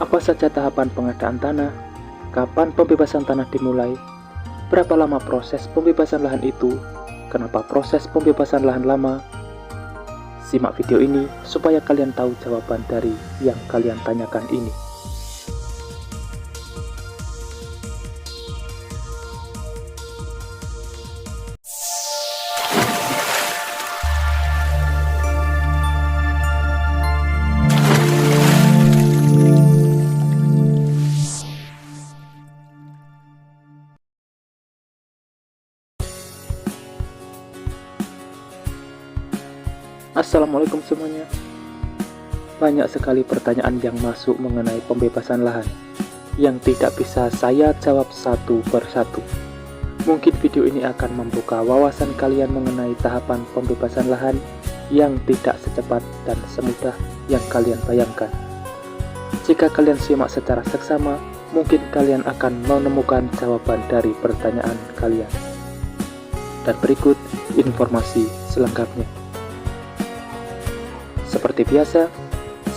Apa saja tahapan pengadaan tanah? Kapan pembebasan tanah dimulai? Berapa lama proses pembebasan lahan itu? Kenapa proses pembebasan lahan lama? Simak video ini supaya kalian tahu jawaban dari yang kalian tanyakan ini. Assalamualaikum semuanya. Banyak sekali pertanyaan yang masuk mengenai pembebasan lahan yang tidak bisa saya jawab satu persatu. Mungkin video ini akan membuka wawasan kalian mengenai tahapan pembebasan lahan yang tidak secepat dan semudah yang kalian bayangkan. Jika kalian simak secara seksama, mungkin kalian akan menemukan jawaban dari pertanyaan kalian. Dan berikut informasi selengkapnya. Seperti biasa,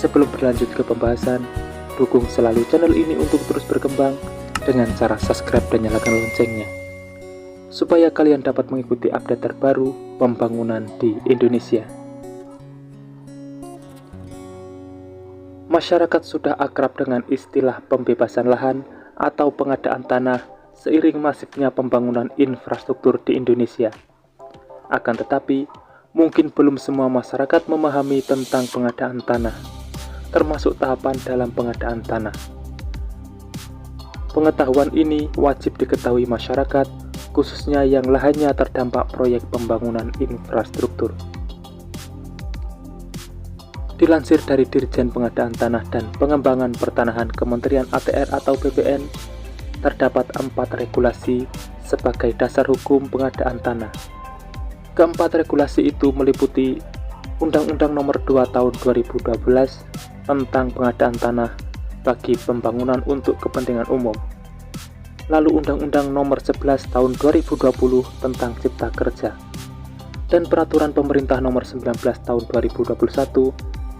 sebelum berlanjut ke pembahasan, dukung selalu channel ini untuk terus berkembang dengan cara subscribe dan nyalakan loncengnya, supaya kalian dapat mengikuti update terbaru pembangunan di Indonesia. Masyarakat sudah akrab dengan istilah pembebasan lahan atau pengadaan tanah seiring masifnya pembangunan infrastruktur di Indonesia. Akan tetapi, mungkin belum semua masyarakat memahami tentang pengadaan tanah, termasuk tahapan dalam pengadaan tanah. Pengetahuan ini wajib diketahui masyarakat, khususnya yang lahannya terdampak proyek pembangunan infrastruktur. Dilansir dari Dirjen Pengadaan Tanah dan Pengembangan Pertanahan Kementerian ATR atau BPN, terdapat 4 regulasi sebagai dasar hukum pengadaan tanah. Keempat regulasi itu meliputi Undang-Undang Nomor 2 Tahun 2012 tentang pengadaan tanah bagi pembangunan untuk kepentingan umum, lalu Undang-Undang Nomor 11 Tahun 2020 tentang Cipta Kerja, dan Peraturan Pemerintah Nomor 19 Tahun 2021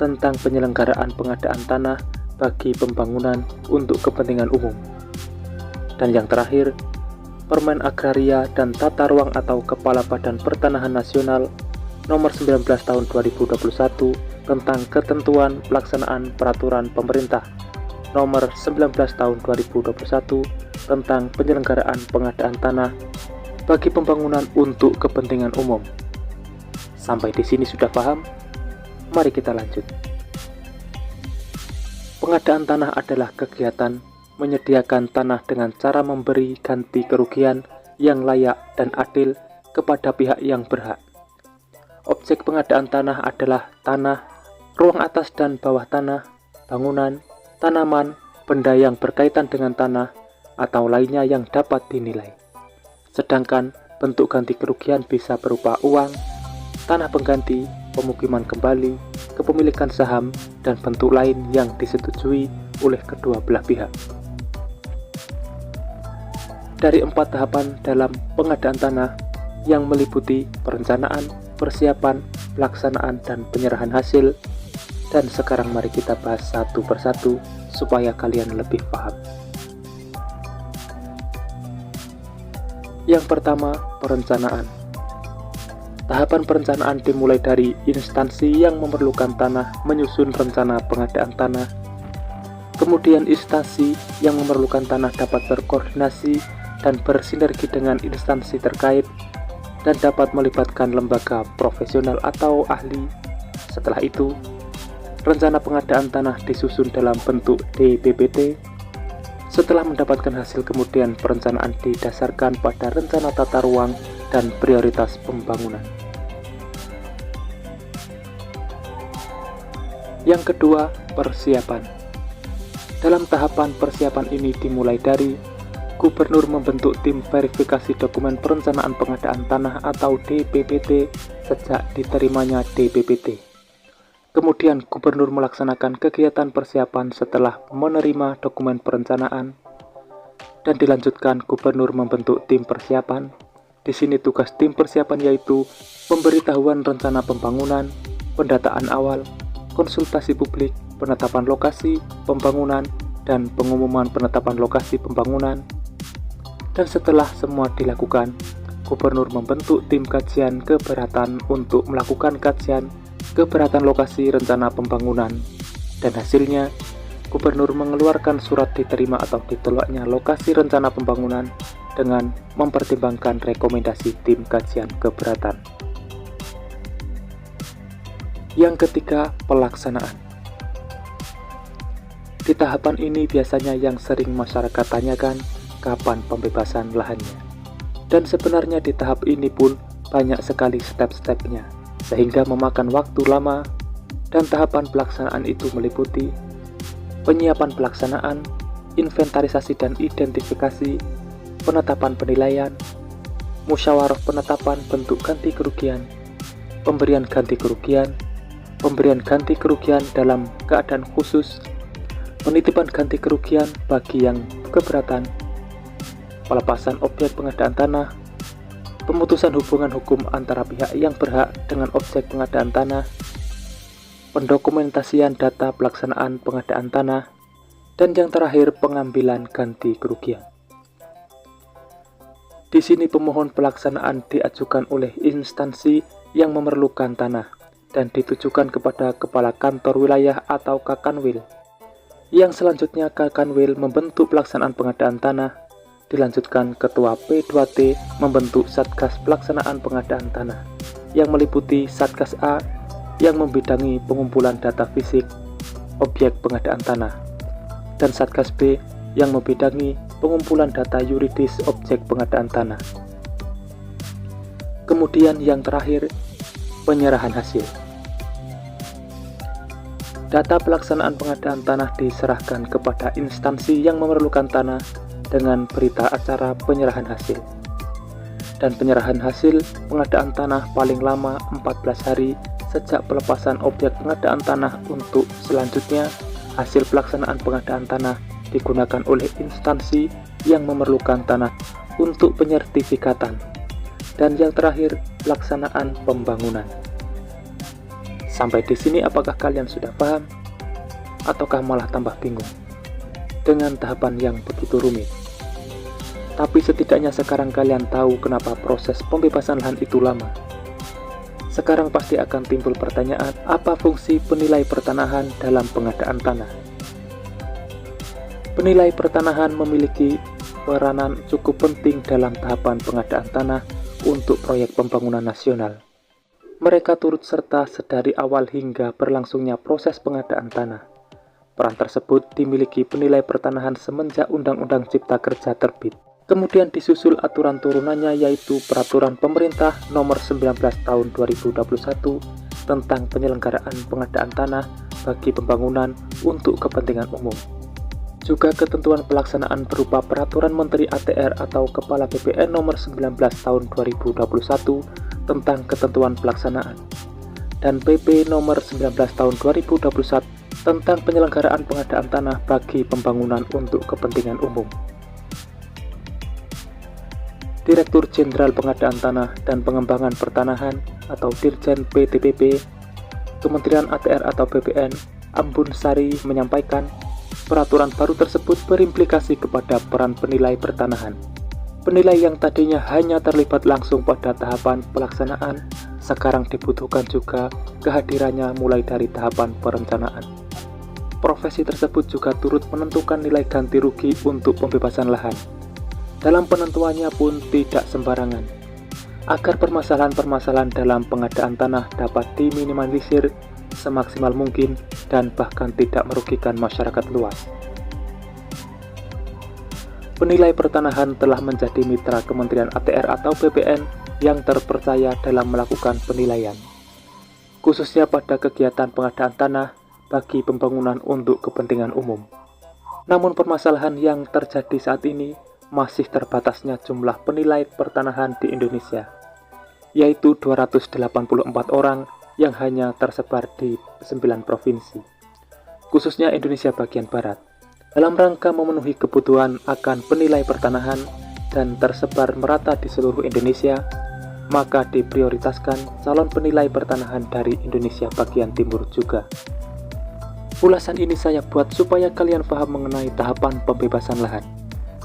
tentang penyelenggaraan pengadaan tanah bagi pembangunan untuk kepentingan umum. Dan yang terakhir, Permen Agraria dan Tata Ruang atau Kepala Badan Pertanahan Nasional Nomor 19 Tahun 2021 tentang ketentuan pelaksanaan peraturan pemerintah Nomor 19 Tahun 2021 tentang penyelenggaraan pengadaan tanah bagi pembangunan untuk kepentingan umum. Sampai di sini sudah paham? Mari kita lanjut. Pengadaan tanah adalah kegiatan menyediakan tanah dengan cara memberi ganti kerugian yang layak dan adil kepada pihak yang berhak. Objek pengadaan tanah adalah tanah, ruang atas dan bawah tanah, bangunan, tanaman, benda yang berkaitan dengan tanah, atau lainnya yang dapat dinilai. Sedangkan bentuk ganti kerugian bisa berupa uang, tanah pengganti, pemukiman kembali, kepemilikan saham, dan bentuk lain yang disetujui oleh kedua belah pihak. Dari 4 tahapan dalam pengadaan tanah yang meliputi perencanaan, persiapan, pelaksanaan, dan penyerahan hasil. Dan sekarang mari kita bahas satu persatu supaya kalian lebih paham. Yang pertama, perencanaan. Tahapan perencanaan dimulai dari instansi yang memerlukan tanah menyusun rencana pengadaan tanah. Kemudian instansi yang memerlukan tanah dapat berkoordinasi dan bersinergi dengan instansi terkait dan dapat melibatkan lembaga profesional atau ahli. Setelah itu, rencana pengadaan tanah disusun dalam bentuk DPPT. Setelah mendapatkan hasil, kemudian perencanaan didasarkan pada rencana tata ruang dan prioritas pembangunan. Yang kedua, persiapan. Dalam tahapan persiapan ini dimulai dari Gubernur membentuk tim verifikasi dokumen perencanaan pengadaan tanah atau DPPT sejak diterimanya DPPT. Kemudian Gubernur melaksanakan kegiatan persiapan setelah menerima dokumen perencanaan, dan dilanjutkan Gubernur membentuk tim persiapan. Di sini tugas tim persiapan yaitu pemberitahuan rencana pembangunan, pendataan awal, konsultasi publik, penetapan lokasi, pembangunan, dan pengumuman penetapan lokasi pembangunan. Dan setelah semua dilakukan, Gubernur membentuk tim kajian keberatan untuk melakukan kajian keberatan lokasi rencana pembangunan. Dan hasilnya, Gubernur mengeluarkan surat diterima atau ditolaknya lokasi rencana pembangunan dengan mempertimbangkan rekomendasi tim kajian keberatan. Yang ketiga, pelaksanaan. Di tahapan ini biasanya yang sering masyarakat tanyakan kapan pembebasan lahannya. Dan sebenarnya di tahap ini pun banyak sekali step-stepnya, sehingga memakan waktu lama. Dan tahapan pelaksanaan itu meliputi penyiapan pelaksanaan, inventarisasi dan identifikasi, penetapan penilaian, musyawarah penetapan bentuk ganti kerugian, pemberian ganti kerugian dalam keadaan khusus, penitipan ganti kerugian bagi yang keberatan, pelepasan objek pengadaan tanah, pemutusan hubungan hukum antara pihak yang berhak dengan objek pengadaan tanah, pendokumentasian data pelaksanaan pengadaan tanah, dan yang terakhir pengambilan ganti kerugian. Di sini pemohon pelaksanaan diajukan oleh instansi yang memerlukan tanah dan ditujukan kepada Kepala Kantor Wilayah atau Kakanwil. Yang selanjutnya Kakanwil membentuk pelaksanaan pengadaan tanah, dilanjutkan Ketua P2T membentuk Satgas Pelaksanaan Pengadaan Tanah yang meliputi Satgas A yang membidangi pengumpulan data fisik objek pengadaan tanah, dan Satgas B yang membidangi pengumpulan data yuridis objek pengadaan tanah. Kemudian yang terakhir, penyerahan hasil. Data pelaksanaan pengadaan tanah diserahkan kepada instansi yang memerlukan tanah dengan berita acara penyerahan hasil. Dan penyerahan hasil pengadaan tanah paling lama 14 hari sejak pelepasan objek pengadaan tanah untuk selanjutnya hasil pelaksanaan pengadaan tanah digunakan oleh instansi yang memerlukan tanah untuk penyertifikatan. Dan yang terakhir, pelaksanaan pembangunan. Sampai di sini apakah kalian sudah paham? Ataukah malah tambah bingung dengan tahapan yang begitu rumit? Tapi setidaknya sekarang kalian tahu kenapa proses pembebasan lahan itu lama. Sekarang pasti akan timbul pertanyaan, apa fungsi penilai pertanahan dalam pengadaan tanah? Penilai pertanahan memiliki peranan cukup penting dalam tahapan pengadaan tanah untuk proyek pembangunan nasional. Mereka turut serta sedari awal hingga berlangsungnya proses pengadaan tanah. Peran tersebut dimiliki penilai pertanahan semenjak Undang-Undang Cipta Kerja terbit. Kemudian disusul aturan turunannya yaitu Peraturan Pemerintah Nomor 19 Tahun 2021 tentang penyelenggaraan pengadaan tanah bagi pembangunan untuk kepentingan umum. Juga ketentuan pelaksanaan berupa Peraturan Menteri ATR atau Kepala BPN Nomor 19 Tahun 2021 tentang ketentuan pelaksanaan, dan PP Nomor 19 Tahun 2021 tentang penyelenggaraan pengadaan tanah bagi pembangunan untuk kepentingan umum. Direktur Jenderal Pengadaan Tanah dan Pengembangan Pertanahan atau Dirjen PTPP, Kementerian ATR atau BPN, Ambun Sari menyampaikan, peraturan baru tersebut berimplikasi kepada peran penilai pertanahan. Penilai yang tadinya hanya terlibat langsung pada tahapan pelaksanaan, sekarang dibutuhkan juga kehadirannya mulai dari tahapan perencanaan. Profesi tersebut juga turut menentukan nilai ganti rugi untuk pembebasan lahan. Dalam penentuannya pun tidak sembarangan, agar permasalahan-permasalahan dalam pengadaan tanah dapat diminimalisir semaksimal mungkin dan bahkan tidak merugikan masyarakat luas. Penilai pertanahan telah menjadi mitra Kementerian ATR atau BPN yang terpercaya dalam melakukan penilaian, khususnya pada kegiatan pengadaan tanah bagi pembangunan untuk kepentingan umum. Namun permasalahan yang terjadi saat ini masih terbatasnya jumlah penilai pertanahan di Indonesia, yaitu 284 orang yang hanya tersebar di 9 provinsi, khususnya Indonesia bagian Barat. Dalam rangka memenuhi kebutuhan akan penilai pertanahan dan tersebar merata di seluruh Indonesia, maka diprioritaskan calon penilai pertanahan dari Indonesia bagian timur juga. Ulasan ini saya buat supaya kalian paham mengenai tahapan pembebasan lahan,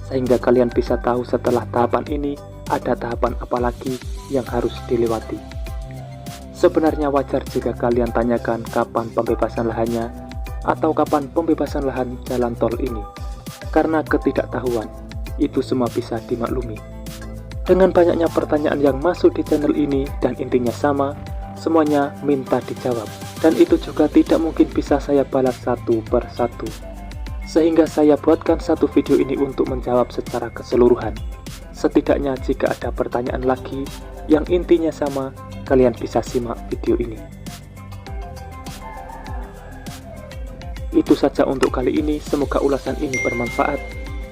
sehingga kalian bisa tahu setelah tahapan ini ada tahapan apa lagi yang harus dilewati. Sebenarnya wajar jika kalian tanyakan kapan pembebasan lahannya atau kapan pembebasan lahan jalan tol ini, karena ketidaktahuan itu semua bisa dimaklumi. Dengan banyaknya pertanyaan yang masuk di channel ini dan intinya sama, semuanya minta dijawab, dan itu juga tidak mungkin bisa saya balas satu per satu. Sehingga saya buatkan satu video ini untuk menjawab secara keseluruhan. Setidaknya jika ada pertanyaan lagi yang intinya sama, kalian bisa simak video ini. Itu saja untuk kali ini, semoga ulasan ini bermanfaat,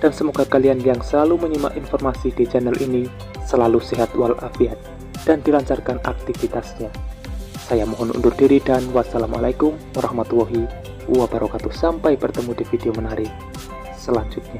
dan semoga kalian yang selalu menyimak informasi di channel ini selalu sehat walafiat dan dilancarkan aktivitasnya. Saya mohon undur diri dan wassalamualaikum warahmatullahi wabarakatuh. Sampai bertemu di video menarik selanjutnya.